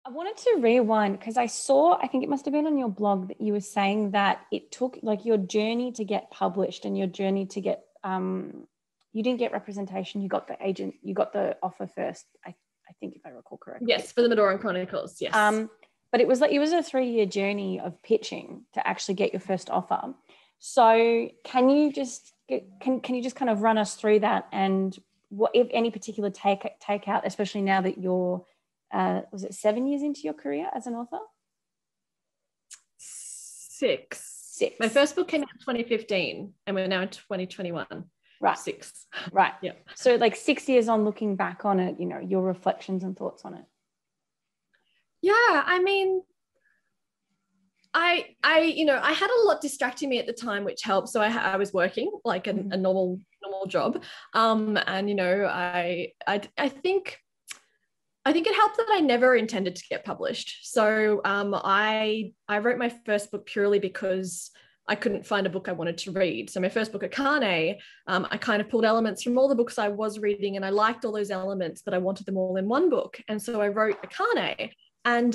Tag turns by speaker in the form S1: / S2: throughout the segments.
S1: I wanted to rewind because I think it must have been on your blog that you were saying that it took like your journey to get published and your journey to get, you didn't get representation, you got the agent, you got the offer first, I think if I recall correctly.
S2: Yes, for the Medoran Chronicles, yes.
S1: But it was a 3-year journey of pitching to actually get your first offer. So can you just kind of run us through that, and what, if any particular take out, especially now that you're, was it 7 years into your career as an author?
S2: 6. My first book came out in 2015 and we're now in 2021.
S1: Right.
S2: 6.
S1: Right.
S2: Yeah.
S1: So like 6 years on, looking back on it, your reflections and thoughts on it.
S2: Yeah, I mean, I had a lot distracting me at the time, which helped. So I was working like a normal job. And, I think it helped that I never intended to get published. So I wrote my first book purely because I couldn't find a book I wanted to read. So my first book, Akane, I kind of pulled elements from all the books I was reading, and I liked all those elements, but I wanted them all in one book. And so I wrote Akane. And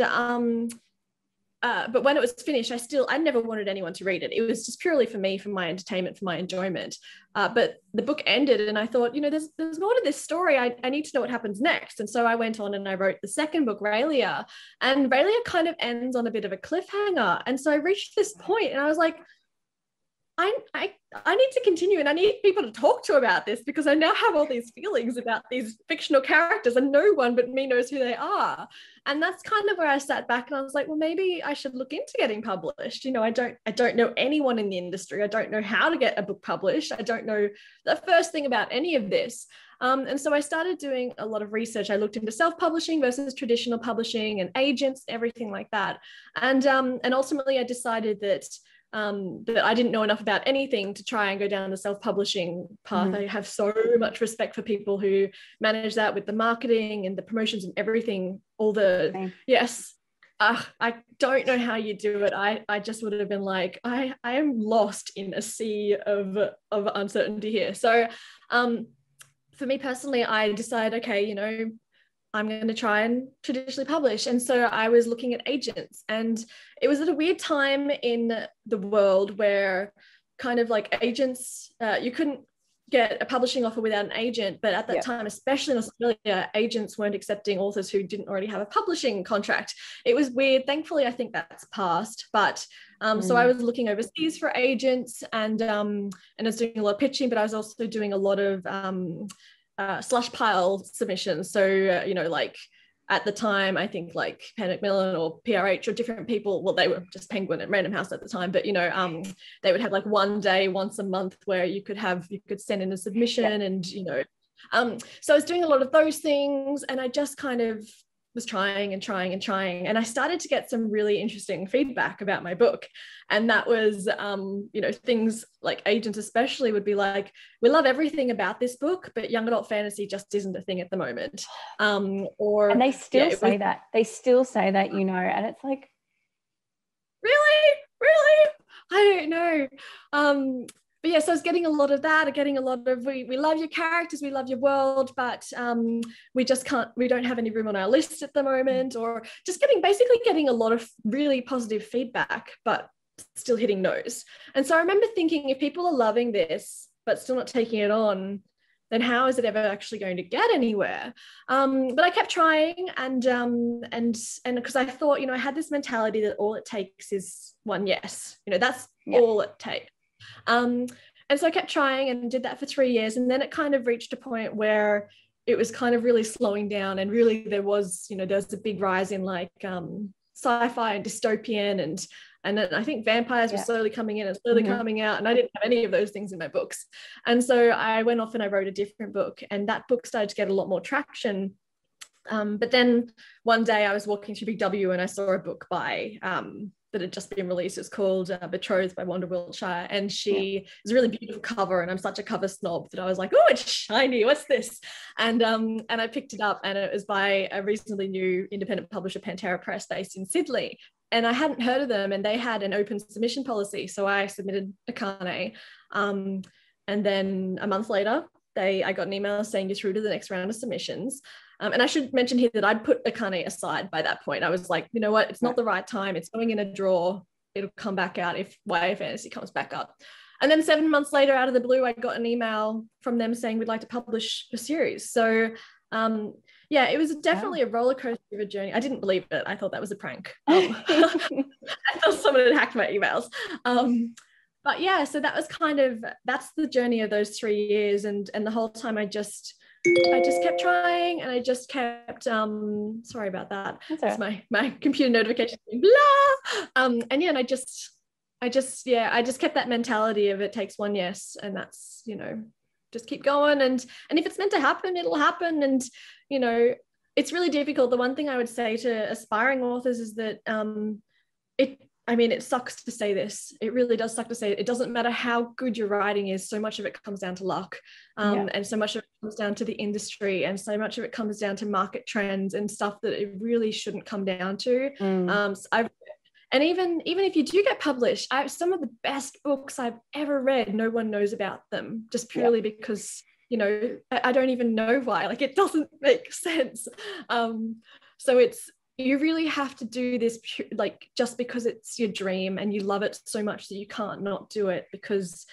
S2: but when it was finished, I never wanted anyone to read it. It was just purely for me, for my entertainment, for my enjoyment. But the book ended and I thought, there's more to this story. I need to know what happens next. And so I went on and I wrote the second book, Raelia. And Raelia kind of ends on a bit of a cliffhanger. And so I reached this point and I was like, I need to continue, and I need people to talk to about this, because I now have all these feelings about these fictional characters and no one but me knows who they are. And that's kind of where I sat back and I was like, well, maybe I should look into getting published. I don't know anyone in the industry. I don't know how to get a book published. I don't know the first thing about any of this. And so I started doing a lot of research. I looked into self-publishing versus traditional publishing and agents, everything like that. And ultimately I decided that I didn't know enough about anything to try and go down the self-publishing path. I have so much respect for people who manage that with the marketing and the promotions and everything, yes. I don't know how you do it. I just would have been like, I am lost in a sea of uncertainty here. So for me personally, I decided, okay, I'm going to try and traditionally publish. And so I was looking at agents, and it was at a weird time in the world where kind of like agents, you couldn't get a publishing offer without an agent. But at that time, especially in Australia, agents weren't accepting authors who didn't already have a publishing contract. It was weird. Thankfully, I think that's passed. But so I was looking overseas for agents, and I was doing a lot of pitching, but I was also doing a lot of slush pile submissions. So, like at the time, I think like Penn Macmillan or PRH or different people, well, they were just Penguin and Random House at the time, but, they would have like one day, once a month where you could send in a submission and, so I was doing a lot of those things, and I just kind of was trying. And I started to get some really interesting feedback about my book. And that was, things like agents especially would be like, we love everything about this book, but young adult fantasy just isn't a thing at the moment. And
S1: they still say that. They still say that, and it's like,
S2: really? I don't know. But yes, I was getting a lot of that, getting a lot of, we love your characters, we love your world, but we don't have any room on our list at the moment, or just basically getting a lot of really positive feedback, but still hitting no's. And so I remember thinking, if people are loving this, but still not taking it on, then how is it ever actually going to get anywhere? But I kept trying, and because I thought, I had this mentality that all it takes is one yes, that's all it takes. And so I kept trying and did that for 3 years. And then it kind of reached a point where it was kind of really slowing down. And really there was a big rise in like sci-fi and dystopian. And then I think vampires were slowly coming in and slowly coming out. And I didn't have any of those things in my books. And so I went off and I wrote a different book. And that book started to get a lot more traction. But then one day I was walking through Big W and I saw a book by that had just been released. It's called Betrothed by Wanda Wiltshire, and she is a really beautiful cover, and I'm such a cover snob that I was like, oh, it's shiny, what's this? And I picked it up, and it was by a reasonably new independent publisher, Pantera Press, based in Sydney, and I hadn't heard of them, and they had an open submission policy, so I submitted Akane, and then a month later I got an email saying you're through to the next round of submissions. And I should mention here that I'd put Akane aside by that point. I was like, you know what, it's not the right time. It's going in a drawer. It'll come back out if YA Fantasy comes back up. And then 7 months later, out of the blue, I got an email from them saying we'd like to publish a series. So yeah, it was definitely a roller coaster of a journey. I didn't believe it. I thought that was a prank. I thought someone had hacked my emails. But yeah, so that was that's the journey of those 3 years. And the whole time I just kept trying, and I just kept, sorry about that. It's my computer notification, blah. And yeah, and I just kept that mentality of it takes one yes. And that's, you know, just keep going. And if it's meant to happen, it'll happen. And, you know, it's really difficult. The one thing I would say to aspiring authors is that it sucks to say this. It really does suck to say it. It doesn't matter how good your writing is. So much of it comes down to luck. And so much of it comes down to the industry, and so much of it comes down to market trends and stuff that it really shouldn't come down to. And even if you do get published, some of the best books I've ever read, no one knows about them, just purely because, you know, I don't even know why. Like, it doesn't make sense. So you really have to do this like just because it's your dream and you love it so much that you can't not do it, because,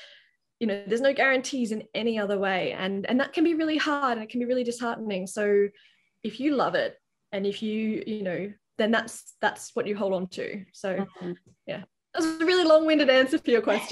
S2: you know, there's no guarantees in any other way, and that can be really hard, and it can be really disheartening. So if you love it, and if you know, then that's what you hold on to. So yeah, that's a really long-winded answer for your question.